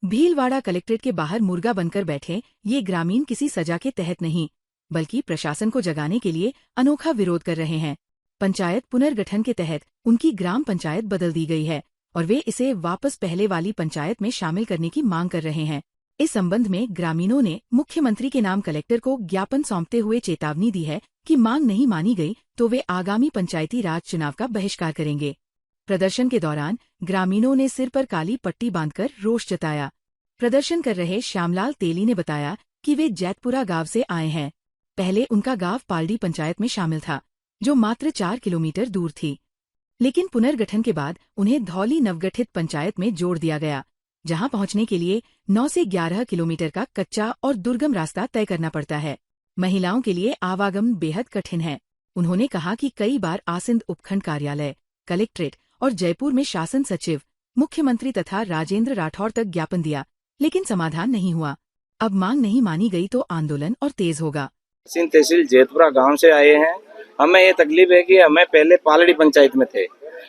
Bhilwara collectorate के बाहर मुर्गा बनकर बैठे ये ग्रामीण किसी सजा के तहत नहीं, बल्कि प्रशासन को जगाने के लिए अनोखा विरोध कर रहे हैं। पंचायत पुनर्गठन के तहत उनकी ग्राम पंचायत बदल दी गई है और वे इसे वापस पहले वाली पंचायत में शामिल करने की मांग कर रहे हैं। इस संबंध में ग्रामीणों ने मुख्यमंत्री के नाम कलेक्टर को ज्ञापन सौंपते हुए चेतावनी दी है कि मांग नहीं मानी गई तो वे आगामी पंचायती राज चुनाव का बहिष्कार करेंगे। प्रदर्शन के दौरान ग्रामीणों ने सिर पर काली पट्टी बांधकर रोष जताया। प्रदर्शन कर रहे श्यामलाल तेली ने बताया कि वे जैतपुरा गांव से आए हैं। पहले उनका गांव पालड़ी पंचायत में शामिल था, जो मात्र 4 किलोमीटर दूर थी, लेकिन पुनर्गठन के बाद उन्हें धौली नवगठित पंचायत में जोड़ दिया गया, जहां पहुंचने के लिए 9 से 11 किलोमीटर का कच्चा और दुर्गम रास्ता तय करना पड़ता है। महिलाओं के लिए आवागमन बेहद कठिन है। उन्होंने कहा कि कई बार आसिंद उपखंड कार्यालय, कलेक्ट्रेट और जयपुर में शासन सचिव, मुख्यमंत्री तथा राजेंद्र राठौर तक ज्ञापन दिया, लेकिन समाधान नहीं हुआ। अब मांग नहीं मानी गई तो आंदोलन और तेज होगा। तहसील जैतपुरा गांव से आए हैं। हमें ये तकलीफ है कि हमें पहले पालड़ी पंचायत में थे,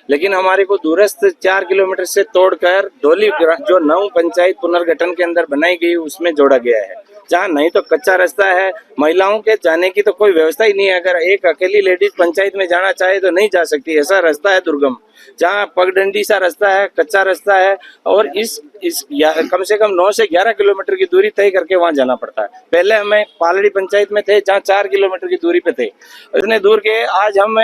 लेकिन हमारे को दूरस्थ 4 किलोमीटर से तोड़कर धौली जो नव पंचायत पुनर्गठन के अंदर बनाई गई उसमें जोड़ा गया है, जहाँ नहीं तो कच्चा रास्ता है। महिलाओं के जाने की तो कोई व्यवस्था ही नहीं है। अगर एक अकेली लेडीज पंचायत में जाना चाहे तो नहीं जा सकती, ऐसा रास्ता है दुर्गम, जहाँ पगडंडी सा रास्ता है, कच्चा रास्ता है और इस कम से कम 9 से 11 किलोमीटर की दूरी तय करके वहाँ जाना पड़ता है। पहले हमें पालड़ी पंचायत में थे, जहाँ 4 किलोमीटर की दूरी पे थे। इतने दूर के आज हम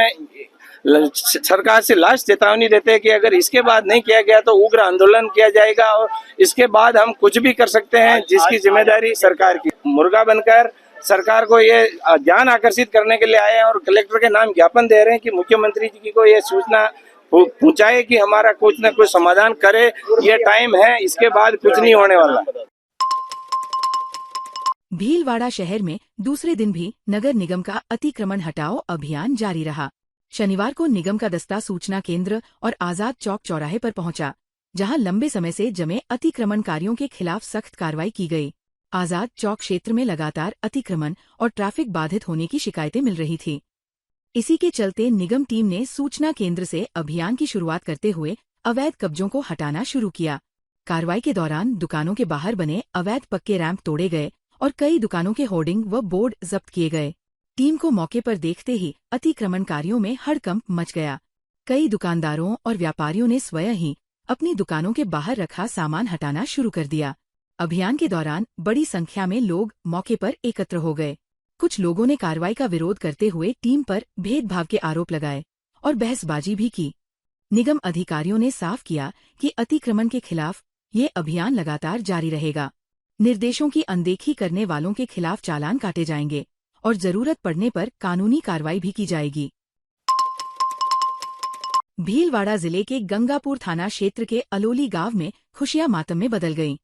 सरकार से लास्ट चेतावनी देते हैं कि अगर इसके बाद नहीं किया गया तो उग्र आंदोलन किया जाएगा और इसके बाद हम कुछ भी कर सकते हैं, जिसकी जिम्मेदारी सरकार की। मुर्गा बनकर सरकार को ये ध्यान आकर्षित करने के लिए आए हैं और कलेक्टर के नाम ज्ञापन दे रहे हैं कि मुख्यमंत्री जी को ये सूचना पहुंचाए कि हमारा कुछ न कुछ समाधान करे। ये टाइम है, इसके बाद कुछ नहीं होने वाला। भीलवाड़ा शहर में दूसरे दिन भी नगर निगम का अतिक्रमण हटाओ अभियान जारी रहा। शनिवार को निगम का दस्ता सूचना केंद्र और आजाद चौक चौराहे पर पहुंचा, जहां लंबे समय से जमे अतिक्रमणकारियों के खिलाफ सख्त कार्रवाई की गई। आजाद चौक क्षेत्र में लगातार अतिक्रमण और ट्रैफिक बाधित होने की शिकायतें मिल रही थी। इसी के चलते निगम टीम ने सूचना केंद्र से अभियान की शुरुआत करते हुए अवैध कब्जों को हटाना शुरू किया। कार्रवाई के दौरान दुकानों के बाहर बने अवैध पक्के रैंप तोड़े गए और कई दुकानों के होर्डिंग व बोर्ड जब्त किए गए। टीम को मौके पर देखते ही अतिक्रमणकारियों में हड़कंप मच गया। कई दुकानदारों और व्यापारियों ने स्वयं ही अपनी दुकानों के बाहर रखा सामान हटाना शुरू कर दिया। अभियान के दौरान बड़ी संख्या में लोग मौके पर एकत्र हो गए। कुछ लोगों ने कार्रवाई का विरोध करते हुए टीम पर भेदभाव के आरोप लगाए और बहसबाजी भी की। निगम अधिकारियों ने साफ किया कि अतिक्रमण के खिलाफ ये अभियान लगातार जारी रहेगा। निर्देशों की अनदेखी करने वालों के खिलाफ चालान काटे जाएंगे और जरूरत पड़ने पर कानूनी कार्रवाई भी की जाएगी। भीलवाड़ा जिले के गंगापुर थाना क्षेत्र के अलोली गांव में खुशियां मातम में बदल गईं।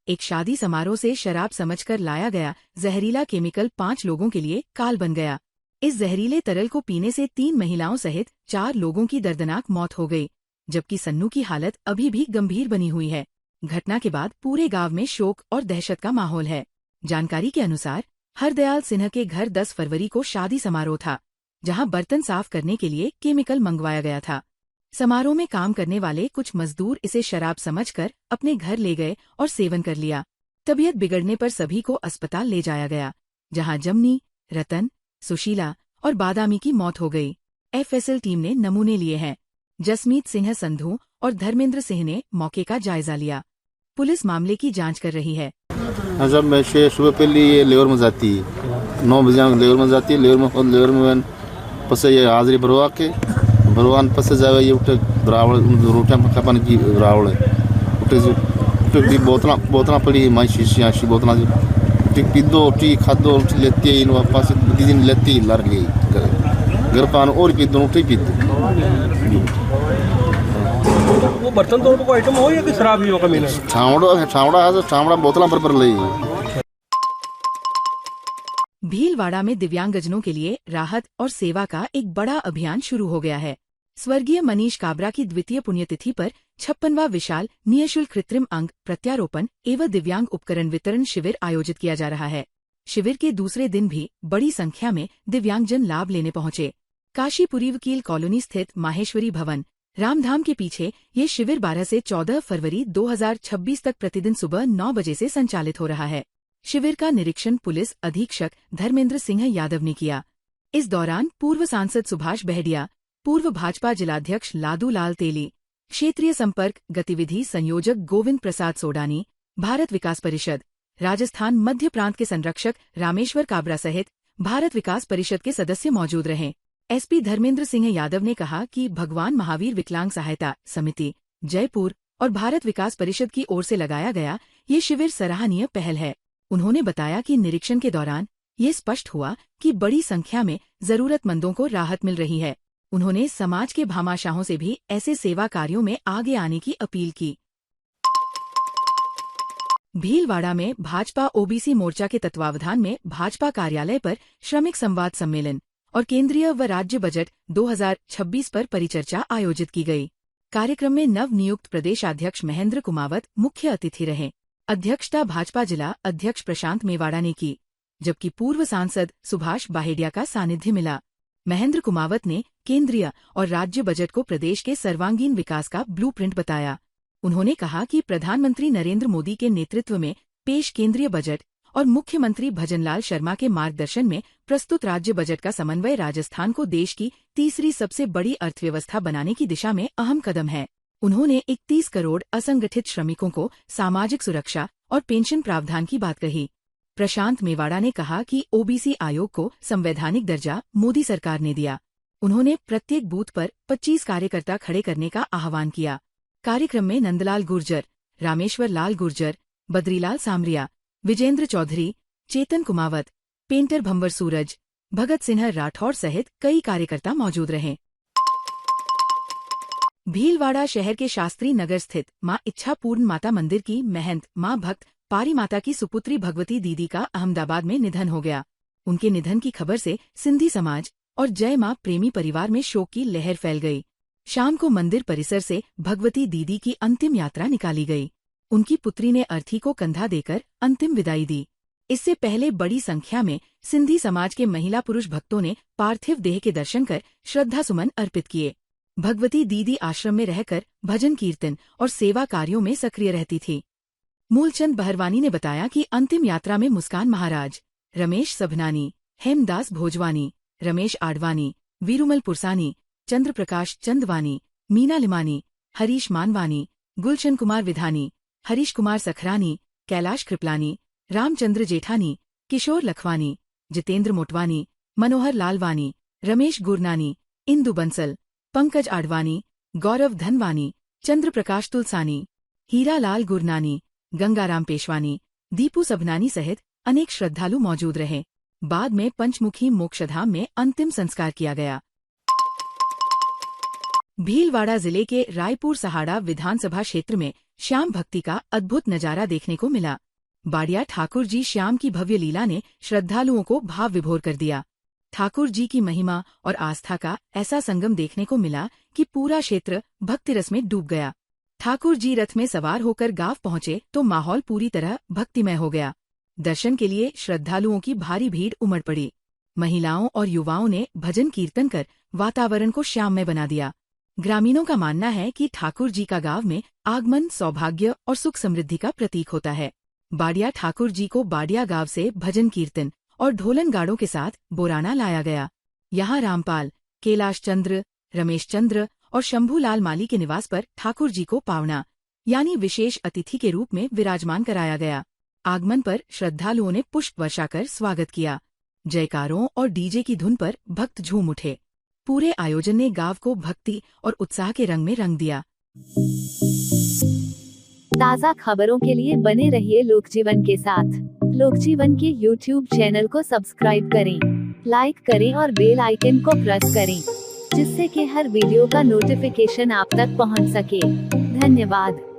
एक शादी समारोह से शराब समझकर लाया गया जहरीला केमिकल 5 लोगों के लिए काल बन गया। इस जहरीले तरल को पीने से 3 महिलाओं सहित 4 लोगों की दर्दनाक मौत हो गई, जबकि सन्नू की हालत अभी भी गंभीर बनी हुई है। घटना के बाद पूरे गांव में शोक और दहशत का माहौल है। जानकारी के अनुसार हरदयाल सिन्हा के घर 10 फरवरी को शादी समारोह था, जहां बर्तन साफ करने के लिए केमिकल मंगवाया गया था। समारोह में काम करने वाले कुछ मजदूर इसे शराब समझकर अपने घर ले गए और सेवन कर लिया। तबीयत बिगड़ने पर सभी को अस्पताल ले जाया गया, जहां जमनी, रतन, सुशीला और बादामी की मौत हो गई। एफएसएल टीम ने नमूने लिए हैं। जसमीत सिंह संधू और धर्मेंद्र सिंह ने मौके का जायजा लिया। पुलिस मामले की जांच कर रही है। जब मैं सुबह पहले ये लेवर में जाती है, 9 बजे लेवर में जाती है। लेवर में पसे ये हाजिरी भरवान पसे जावे ये उठे रावल रोटियां पकाने की रावल उठे बोतला पड़ी माई शीशियाँ बोतला उठे पीदो उठी खादो उठी लेती है इन वापस दिन लेती लड़ गई घर पान और पीदो उठे पीदो। वो बर्तन तोड़ को आइटम हो या कि शराब ही होगा? मैंने छावड़ा बोतला पर ले। भीलवाड़ा में दिव्यांगजनों के लिए राहत और सेवा का एक बड़ा अभियान शुरू हो गया है। स्वर्गीय मनीष काबरा की द्वितीय पुण्यतिथि पर 56वां विशाल निःशुल्क कृत्रिम अंग प्रत्यारोपण एवं दिव्यांग उपकरण वितरण शिविर आयोजित किया जा रहा है। शिविर के दूसरे दिन भी बड़ी संख्या में दिव्यांगजन लाभ लेने पहुंचे। काशीपुरी वकील कॉलोनी स्थित माहेश्वरी भवन, रामधाम के पीछे ये शिविर 12 से 14 फरवरी 2026 तक प्रतिदिन सुबह 9 बजे से संचालित हो रहा है। शिविर का निरीक्षण पुलिस अधीक्षक धर्मेंद्र सिंह यादव ने किया। इस दौरान पूर्व सांसद सुभाष बहेड़िया, पूर्व भाजपा जिलाध्यक्ष लादू लाल तेली, क्षेत्रीय संपर्क गतिविधि संयोजक गोविंद प्रसाद सोडानी, भारत विकास परिषद, राजस्थान मध्य प्रांत के संरक्षक रामेश्वर काबरा सहित भारत विकास परिषद के सदस्य मौजूद रहे। एसपी धर्मेंद्र सिंह यादव ने कहा कि भगवान महावीर विकलांग सहायता समिति, जयपुर और भारत विकास परिषद की ओर से लगाया गया ये शिविर सराहनीय पहल है। उन्होंने बताया कि निरीक्षण के दौरान ये स्पष्ट हुआ कि बड़ी संख्या में जरूरतमंदों को राहत मिल रही है। उन्होंने समाज के भामाशाहों से भी ऐसे सेवा कार्यों में आगे आने की अपील की। भीलवाड़ा में भाजपा ओबीसी मोर्चा के तत्वावधान में भाजपा कार्यालय पर श्रमिक संवाद सम्मेलन और केंद्रीय व राज्य बजट 2026 पर परिचर्चा आयोजित की गई। कार्यक्रम में नव नियुक्त प्रदेशाध्यक्ष महेंद्र कुमावत मुख्य अतिथि रहे। अध्यक्षता भाजपा जिला अध्यक्ष प्रशांत मेवाड़ा ने की, जबकि पूर्व सांसद सुभाष बाहेड़िया का सानिध्य मिला। महेंद्र कुमावत ने केंद्रीय और राज्य बजट को प्रदेश के सर्वांगीण विकास का ब्लूप्रिंट बताया। उन्होंने कहा कि प्रधानमंत्री नरेंद्र मोदी के नेतृत्व में पेश केंद्रीय बजट और मुख्यमंत्री भजनलाल शर्मा के मार्गदर्शन में प्रस्तुत राज्य बजट का समन्वय राजस्थान को देश की तीसरी सबसे बड़ी अर्थव्यवस्था बनाने की दिशा में अहम कदम है। उन्होंने 31 करोड़ असंगठित श्रमिकों को सामाजिक सुरक्षा और पेंशन प्रावधान की बात कही। प्रशांत मेवाड़ा ने कहा कि ओबीसी आयोग को संवैधानिक दर्जा मोदी सरकार ने दिया। उन्होंने प्रत्येक बूथ पर 25 कार्यकर्ता खड़े करने का आह्वान किया। कार्यक्रम में नंदलाल गुर्जर, रामेश्वर लाल गुर्जर, बद्रीलाल सामरिया, विजेंद्र चौधरी, चेतन कुमावत, पेंटर भंवर सूरज, भगत सिंह राठौड़ सहित कई कार्यकर्ता मौजूद रहे। भीलवाड़ा शहर के शास्त्री नगर स्थित मां इच्छापूर्ण माता मंदिर की महंत मां भक्त पारी माता की सुपुत्री भगवती दीदी का अहमदाबाद में निधन हो गया। उनके निधन की खबर से सिंधी समाज और जय मां प्रेमी परिवार में शोक की लहर फैल गई। शाम को मंदिर परिसर से भगवती दीदी की अंतिम यात्रा निकाली गई। उनकी पुत्री ने अर्थी को कंधा देकर अंतिम विदाई दी। इससे पहले बड़ी संख्या में सिंधी समाज के महिला पुरुष भक्तों ने पार्थिव देह के दर्शन कर श्रद्धासुमन अर्पित किए। भगवती दीदी आश्रम में रहकर भजन कीर्तन और सेवा कार्यों में सक्रिय रहती थी। मूलचंद बहरवानी ने बताया कि अंतिम यात्रा में मुस्कान महाराज, रमेश सभनानी, हेमदास भोजवानी, रमेश आडवानी, वीरुमल पुरसानी, चंद्र प्रकाश चंदवानी, मीना लिमानी, हरीश मानवानी, गुलशन कुमार विधानी, हरीश कुमार सखरानी, कैलाश कृपलानी, रामचंद्र जेठानी, किशोर लखवानी, जितेंद्र मोटवानी, मनोहर लालवानी, रमेश गुरनानी, इंदु बंसल, पंकज आडवाणी, गौरव धनवानी, चंद्र प्रकाश तुलसानी, हीरा लाल गुरनानी, गंगाराम पेशवानी, दीपू सबनानी सहित अनेक श्रद्धालु मौजूद रहे। बाद में पंचमुखी मोक्षधाम में अंतिम संस्कार किया गया। भीलवाड़ा जिले के रायपुर सहाड़ा विधानसभा क्षेत्र में श्याम भक्ति का अद्भुत नजारा देखने को मिला। बाड़िया ठाकुर जी श्याम की भव्य लीला ने श्रद्धालुओं को भाव विभोर कर दिया। ठाकुर जी की महिमा और आस्था का ऐसा संगम देखने को मिला कि पूरा क्षेत्र भक्ति रस में डूब गया। ठाकुर जी रथ में सवार होकर गांव पहुंचे तो माहौल पूरी तरह भक्तिमय हो गया। दर्शन के लिए श्रद्धालुओं की भारी भीड़ उमड़ पड़ी। महिलाओं और युवाओं ने भजन कीर्तन कर वातावरण को श्याममय बना दिया। ग्रामीणों का मानना है कि ठाकुर जी का गांव में आगमन सौभाग्य और सुख समृद्धि का प्रतीक होता है। बाड़िया ठाकुर जी को बाड़िया गांव से भजन कीर्तन और ढोलन गाड़ों के साथ बोराना लाया गया। यहाँ रामपाल, कैलाश चंद्र, रमेश चंद्र और शंभूलाल माली के निवास पर ठाकुर जी को पावना यानी विशेष अतिथि के रूप में विराजमान कराया गया। आगमन पर श्रद्धालुओं ने पुष्प वर्षा कर स्वागत किया। जयकारों और डीजे की धुन पर भक्त झूम उठे। पूरे आयोजन ने गांव को भक्ति और उत्साह के रंग में रंग दिया। ताज़ा खबरों के लिए बने रहिए लोकजीवन के साथ। लोकजीवन के YouTube चैनल को सब्सक्राइब करें, लाइक करें और बेल आइकन को प्रेस करें, जिससे कि हर वीडियो का नोटिफिकेशन आप तक पहुंच सके। धन्यवाद।